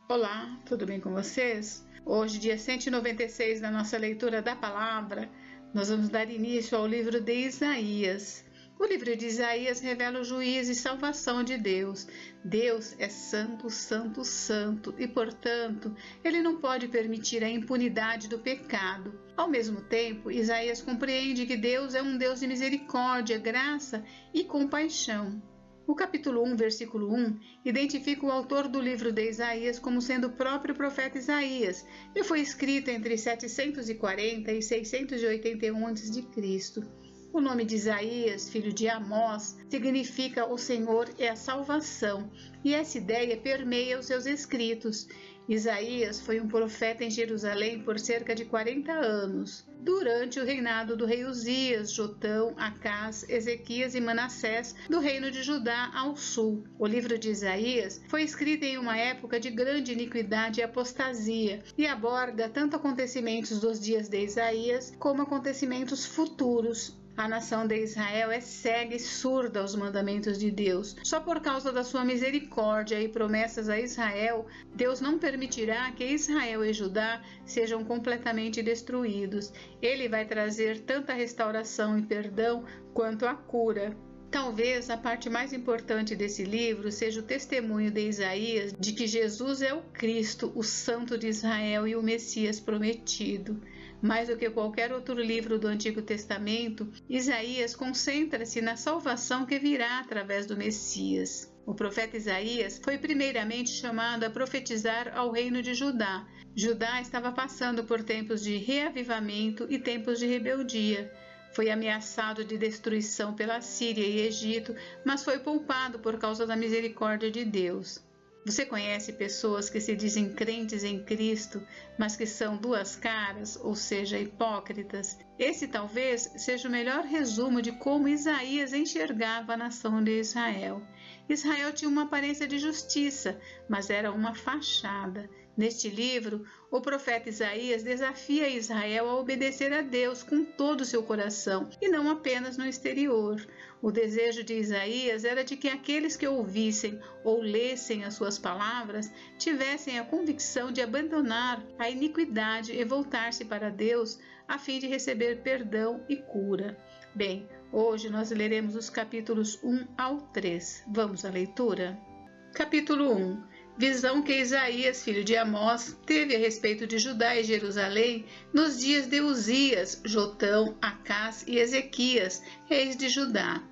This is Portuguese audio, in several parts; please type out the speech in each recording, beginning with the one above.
Olá, tudo bem com vocês? Hoje, dia 196 da nossa leitura da palavra, nós vamos dar início ao livro de Isaías. O livro de Isaías revela o juízo e salvação de Deus. Deus é santo, santo, santo e, portanto, ele não pode permitir a impunidade do pecado. Ao mesmo tempo, Isaías compreende que Deus é um Deus de misericórdia, graça e compaixão. O capítulo 1, versículo 1, identifica o autor do livro de Isaías como sendo o próprio profeta Isaías, e foi escrito entre 740 e 681 a.C. O nome de Isaías, filho de Amós, significa o Senhor é a salvação, e essa ideia permeia os seus escritos. Isaías foi um profeta em Jerusalém por cerca de 40 anos, durante o reinado do rei Uzias, Jotão, Acás, Ezequias e Manassés, do reino de Judá ao sul. O livro de Isaías foi escrito em uma época de grande iniquidade e apostasia, e aborda tanto acontecimentos dos dias de Isaías como acontecimentos futuros. A nação de Israel é cega e surda aos mandamentos de Deus. Só por causa da sua misericórdia e promessas a Israel, Deus não permitirá que Israel e Judá sejam completamente destruídos. Ele vai trazer tanta restauração e perdão quanto a cura. Talvez a parte mais importante desse livro seja o testemunho de Isaías de que Jesus é o Cristo, o Santo de Israel e o Messias prometido. Mais do que qualquer outro livro do Antigo Testamento, Isaías concentra-se na salvação que virá através do Messias. O profeta Isaías foi primeiramente chamado a profetizar ao reino de Judá. Judá estava passando por tempos de reavivamento e tempos de rebeldia. Foi ameaçado de destruição pela Síria e Egito, mas foi poupado por causa da misericórdia de Deus. Você conhece pessoas que se dizem crentes em Cristo, mas que são duas caras, ou seja, hipócritas? Esse talvez seja o melhor resumo de como Isaías enxergava a nação de Israel. Israel tinha uma aparência de justiça, mas era uma fachada. Neste livro, o profeta Isaías desafia Israel a obedecer a Deus com todo o seu coração, e não apenas no exterior. O desejo de Isaías era de que aqueles que ouvissem ou lessem as suas palavras tivessem a convicção de abandonar a iniquidade e voltar-se para Deus a fim de receber perdão e cura. Bem, hoje nós leremos os capítulos 1 ao 3. Vamos à leitura? Capítulo 1. Visão que Isaías, filho de Amós, teve a respeito de Judá e Jerusalém nos dias de Uzias, Jotão, Acás e Ezequias, reis de Judá.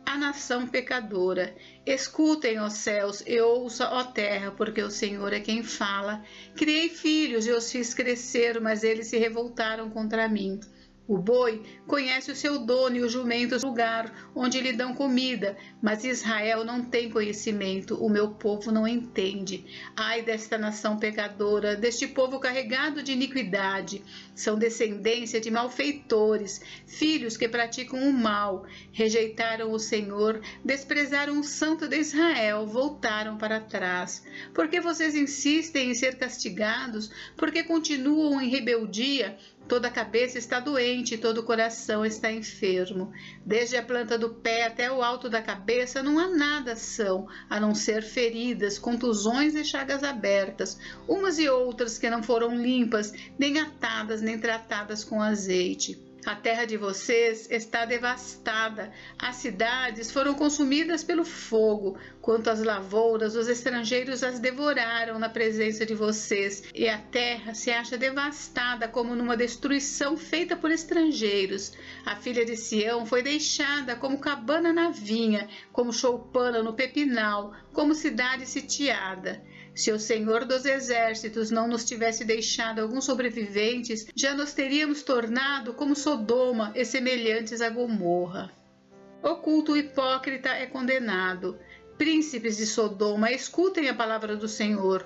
A nação pecadora, escutem, ó céus, e ouça, ó terra, porque o Senhor é quem fala. Criei filhos e os fiz crescer, mas eles se revoltaram contra mim. O boi conhece o seu dono e o jumento o lugar onde lhe dão comida, mas Israel não tem conhecimento, o meu povo não entende. Ai desta nação pecadora, deste povo carregado de iniquidade. São descendência de malfeitores, filhos que praticam o mal. Rejeitaram o Senhor, desprezaram o Santo de Israel, voltaram para trás. Por que vocês insistem em ser castigados? Por que continuam em rebeldia? Toda a cabeça está doente, todo o coração está enfermo. Desde a planta do pé até o alto da cabeça não há nada são, a não ser feridas, contusões e chagas abertas, umas e outras que não foram limpas, nem atadas, nem tratadas com azeite. A terra de vocês está devastada, as cidades foram consumidas pelo fogo. Quanto às lavouras, os estrangeiros as devoraram na presença de vocês, e a terra se acha devastada como numa destruição feita por estrangeiros. A filha de Sião foi deixada como cabana na vinha, como choupana no pepinal, como cidade sitiada. Se o Senhor dos Exércitos não nos tivesse deixado alguns sobreviventes, já nos teríamos tornado como Sodoma e semelhantes a Gomorra. O culto hipócrita é condenado. Príncipes de Sodoma, escutem a palavra do Senhor.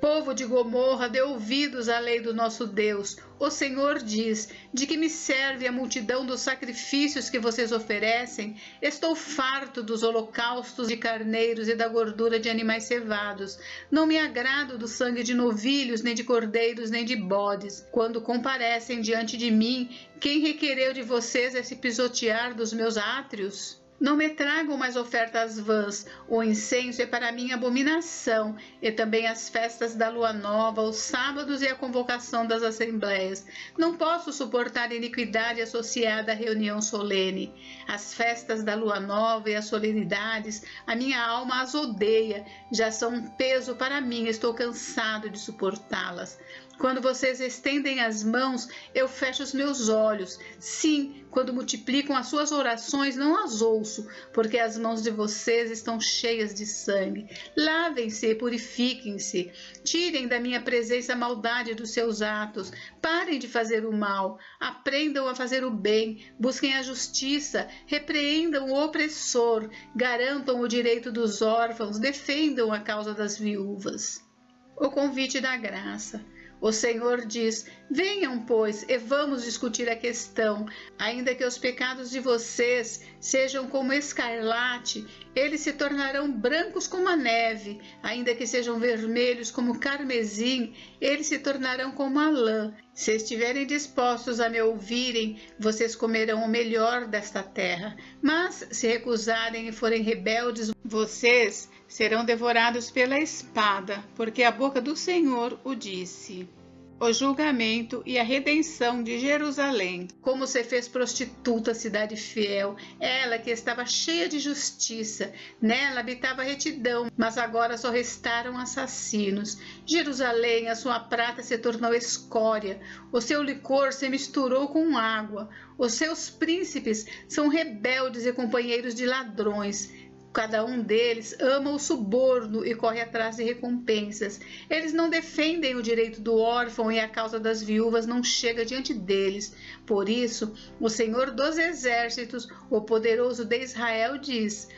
Povo de Gomorra, dê ouvidos à lei do nosso Deus. O Senhor diz: de que me serve a multidão dos sacrifícios que vocês oferecem? Estou farto dos holocaustos de carneiros e da gordura de animais cevados. Não me agrado do sangue de novilhos, nem de cordeiros, nem de bodes. Quando comparecem diante de mim, quem requereu de vocês esse pisotear dos meus átrios? Não me tragam mais ofertas vãs, o incenso é para mim abominação, e também as festas da lua nova, os sábados e a convocação das assembleias. Não posso suportar iniquidade associada à reunião solene. As festas da lua nova e as solenidades, a minha alma as odeia, já são um peso para mim, estou cansado de suportá-las. Quando vocês estendem as mãos, eu fecho os meus olhos. Sim, quando multiplicam as suas orações, não as ouço, porque as mãos de vocês estão cheias de sangue. Lavem-se e purifiquem-se. Tirem da minha presença a maldade dos seus atos. Parem de fazer o mal. Aprendam a fazer o bem. Busquem a justiça. Repreendam o opressor. Garantam o direito dos órfãos. Defendam a causa das viúvas. O convite da graça. O Senhor diz: venham, pois, e vamos discutir a questão. Ainda que os pecados de vocês sejam como escarlate, eles se tornarão brancos como a neve. Ainda que sejam vermelhos como carmesim, eles se tornarão como a lã. Se estiverem dispostos a me ouvirem, vocês comerão o melhor desta terra. Mas, se recusarem e forem rebeldes, vocês serão devorados pela espada, porque a boca do Senhor o disse. O julgamento e a redenção de Jerusalém. Como se fez prostituta a cidade fiel, ela que estava cheia de justiça, nela habitava retidão, mas agora só restaram assassinos. Jerusalém, a sua prata se tornou escória, o seu licor se misturou com água, os seus príncipes são rebeldes e companheiros de ladrões. Cada um deles ama o suborno e corre atrás de recompensas. Eles não defendem o direito do órfão e a causa das viúvas não chega diante deles. Por isso, o Senhor dos Exércitos, o poderoso de Israel, diz: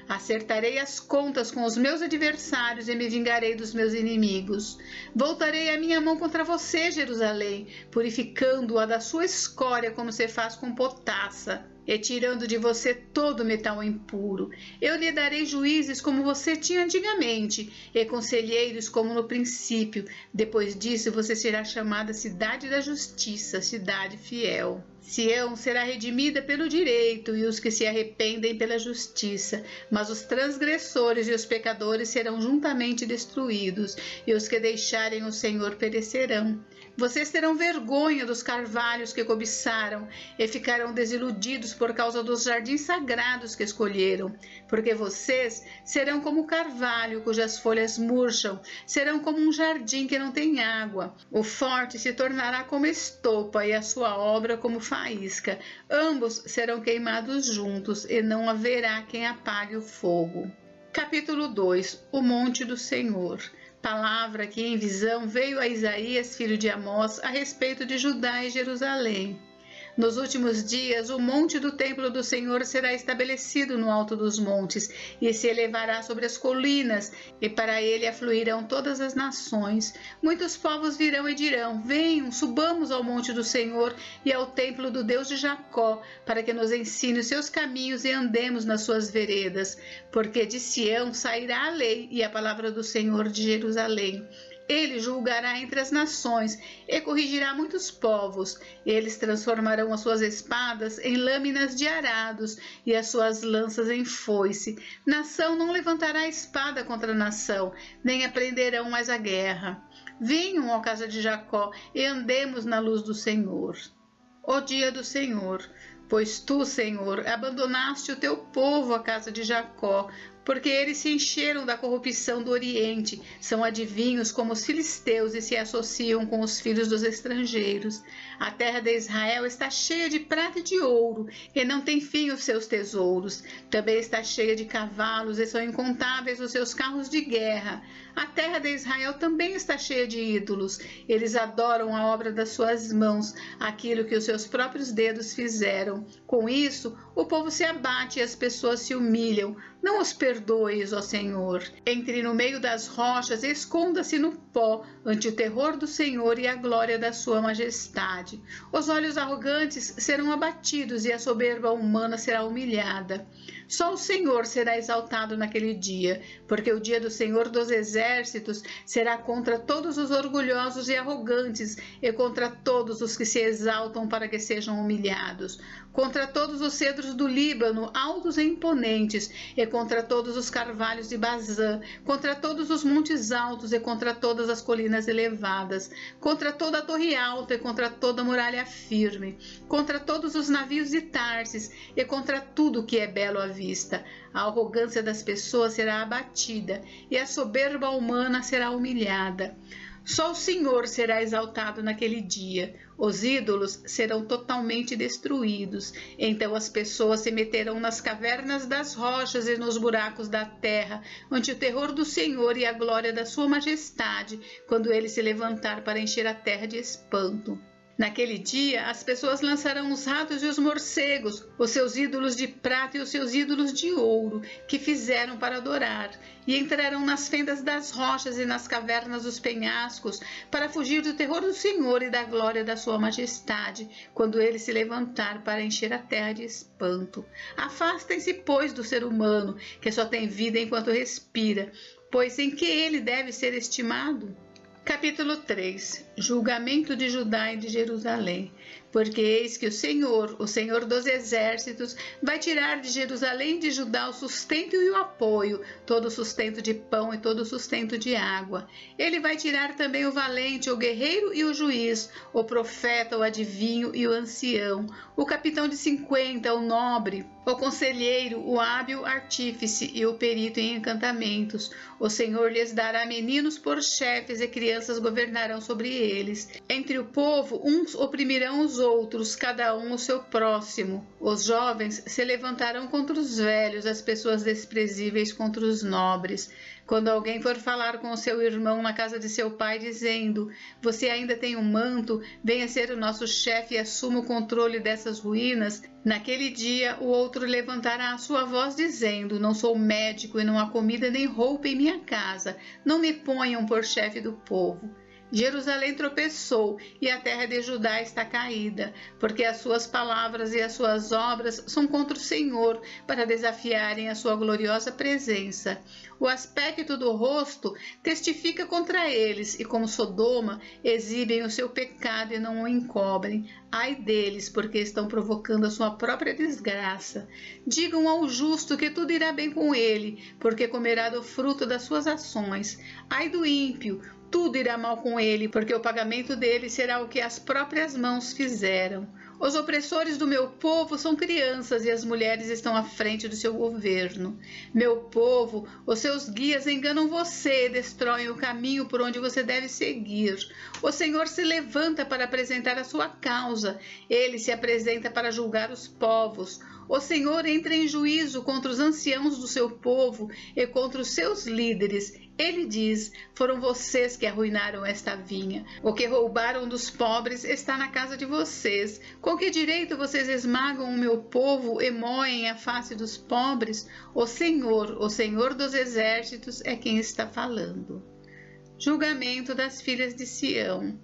acertarei as contas com os meus adversários e me vingarei dos meus inimigos. Voltarei a minha mão contra você, Jerusalém, purificando-a da sua escória como se faz com potassa, e tirando de você todo metal impuro. Eu lhe darei juízes como você tinha antigamente, e conselheiros como no princípio. Depois disso, você será chamada Cidade da Justiça, Cidade Fiel. Sião será redimida pelo direito e os que se arrependem pela justiça, mas os transgressores e os pecadores serão juntamente destruídos, e os que deixarem o Senhor perecerão. Vocês terão vergonha dos carvalhos que cobiçaram e ficarão desiludidos por causa dos jardins sagrados que escolheram, porque vocês serão como o carvalho cujas folhas murcham, serão como um jardim que não tem água. O forte se tornará como estopa e a sua obra como faísca. Ambos serão queimados juntos e não haverá quem apague o fogo. Capítulo 2. O Monte do Senhor. Palavra que em visão veio a Isaías, filho de Amós, a respeito de Judá e Jerusalém. Nos últimos dias, o monte do templo do Senhor será estabelecido no alto dos montes e se elevará sobre as colinas, e para ele afluirão todas as nações. Muitos povos virão e dirão: venham, subamos ao monte do Senhor e ao templo do Deus de Jacó, para que nos ensine os seus caminhos e andemos nas suas veredas. Porque de Sião sairá a lei e a palavra do Senhor de Jerusalém. Ele julgará entre as nações e corrigirá muitos povos. Eles transformarão as suas espadas em lâminas de arados e as suas lanças em foice. Nação não levantará espada contra nação, nem aprenderão mais a guerra. Venham, ó casa de Jacó, e andemos na luz do Senhor. O dia do Senhor. Pois tu, Senhor, abandonaste o teu povo, a casa de Jacó, porque eles se encheram da corrupção do Oriente, são adivinhos como os filisteus e se associam com os filhos dos estrangeiros. A terra de Israel está cheia de prata e de ouro, e não tem fim os seus tesouros. Também está cheia de cavalos, e são incontáveis os seus carros de guerra. A terra de Israel também está cheia de ídolos. Eles adoram a obra das suas mãos, aquilo que os seus próprios dedos fizeram. Com isso, o povo se abate e as pessoas se humilham. Não os perdoes, ó Senhor. Entre no meio das rochas e esconda-se no pó, ante o terror do Senhor e a glória da sua majestade. Os olhos arrogantes serão abatidos e a soberba humana será humilhada. Só o Senhor será exaltado naquele dia, porque o dia do Senhor dos Exércitos será contra todos os orgulhosos e arrogantes, e contra todos os que se exaltam para que sejam humilhados, contra todos os cedros do Líbano, altos e imponentes, e contra todos os carvalhos de Bazã, contra todos os montes altos e contra todas as colinas elevadas, contra toda a torre alta e contra toda a muralha firme, contra todos os navios de Tarsis e contra tudo que é belo à vista. A arrogância das pessoas será abatida e a soberba humana será humilhada. Só o Senhor será exaltado naquele dia. Os ídolos serão totalmente destruídos. Então as pessoas se meterão nas cavernas das rochas e nos buracos da terra, ante o terror do Senhor e a glória da sua majestade, quando ele se levantar para encher a terra de espanto. Naquele dia, as pessoas lançarão os ratos e os morcegos, os seus ídolos de prata e os seus ídolos de ouro, que fizeram para adorar, e entrarão nas fendas das rochas e nas cavernas dos penhascos, para fugir do terror do Senhor e da glória da sua majestade, quando ele se levantar para encher a terra de espanto. Afastem-se, pois, do ser humano, que só tem vida enquanto respira, pois em que ele deve ser estimado? Capítulo 3. Julgamento de Judá e de Jerusalém. Porque eis que o Senhor dos Exércitos, vai tirar de Jerusalém e de Judá o sustento e o apoio, todo o sustento de pão e todo o sustento de água. Ele vai tirar também o valente, o guerreiro e o juiz, o profeta, o adivinho e o ancião, o capitão de 50, o nobre, o conselheiro, o hábil artífice e o perito em encantamentos. O Senhor lhes dará meninos por chefes e crianças governarão sobre eles. Entre o povo, uns oprimirão os outros, cada um o seu próximo. Os jovens se levantarão contra os velhos, as pessoas desprezíveis contra os nobres. Quando alguém for falar com o seu irmão na casa de seu pai, dizendo: você ainda tem um manto, venha ser o nosso chefe e assuma o controle dessas ruínas, naquele dia o outro levantará a sua voz, dizendo: não sou médico e não há comida nem roupa em minha casa, não me ponham por chefe do povo. Jerusalém tropeçou e a terra de Judá está caída, porque as suas palavras e as suas obras são contra o Senhor, para desafiarem a sua gloriosa presença. O aspecto do rosto testifica contra eles, e como Sodoma, exibem o seu pecado e não o encobrem. Ai deles, porque estão provocando a sua própria desgraça. Digam ao justo que tudo irá bem com ele, porque comerá do fruto das suas ações. Ai do ímpio, tudo irá mal com ele, porque o pagamento dele será o que as próprias mãos fizeram. Os opressores do meu povo são crianças e as mulheres estão à frente do seu governo. Meu povo, os seus guias enganam você e destroem o caminho por onde você deve seguir. O Senhor se levanta para apresentar a sua causa. Ele se apresenta para julgar os povos. O Senhor entra em juízo contra os anciãos do seu povo e contra os seus líderes. Ele diz: foram vocês que arruinaram esta vinha. O que roubaram dos pobres está na casa de vocês. Com que direito vocês esmagam o meu povo e moem a face dos pobres? O Senhor dos Exércitos é quem está falando. Julgamento das filhas de Sião.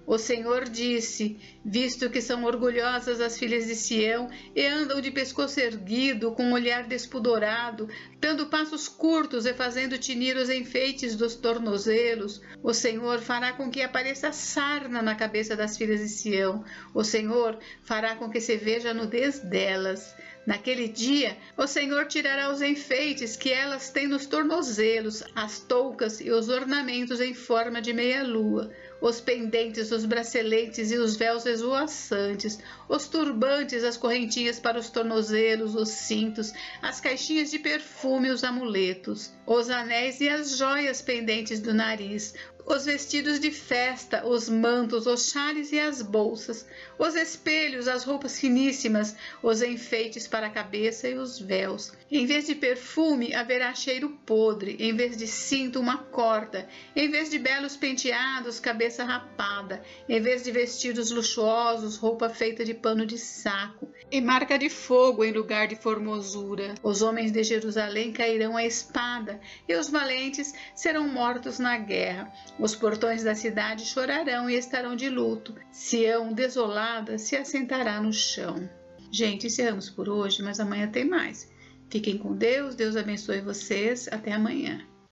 O Senhor disse: visto que são orgulhosas as filhas de Sião e andam de pescoço erguido, com um olhar despudorado, dando passos curtos e fazendo tinir os enfeites dos tornozelos, o Senhor fará com que apareça sarna na cabeça das filhas de Sião. O Senhor fará com que se veja a nudez delas. Naquele dia, o Senhor tirará os enfeites que elas têm nos tornozelos, as toucas e os ornamentos em forma de meia-lua, os pendentes, os braceletes e os véus esvoaçantes, os turbantes, as correntinhas para os tornozelos, os cintos, as caixinhas de perfume e os amuletos, os anéis e as joias pendentes do nariz, os vestidos de festa, os mantos, os xales e as bolsas, os espelhos, as roupas finíssimas, os enfeites para a cabeça e os véus. Em vez de perfume, haverá cheiro podre, em vez de cinto, uma corda, em vez de belos penteados, cabeça rapada, em vez de vestidos luxuosos, roupa feita de pano de saco, e marca de fogo em lugar de formosura. Os homens de Jerusalém cairão à espada, e os valentes serão mortos na guerra. Os portões da cidade chorarão e estarão de luto. Sião, desolada, se assentará no chão. Gente, encerramos por hoje, mas amanhã tem mais. Fiquem com Deus, Deus abençoe vocês. Até amanhã.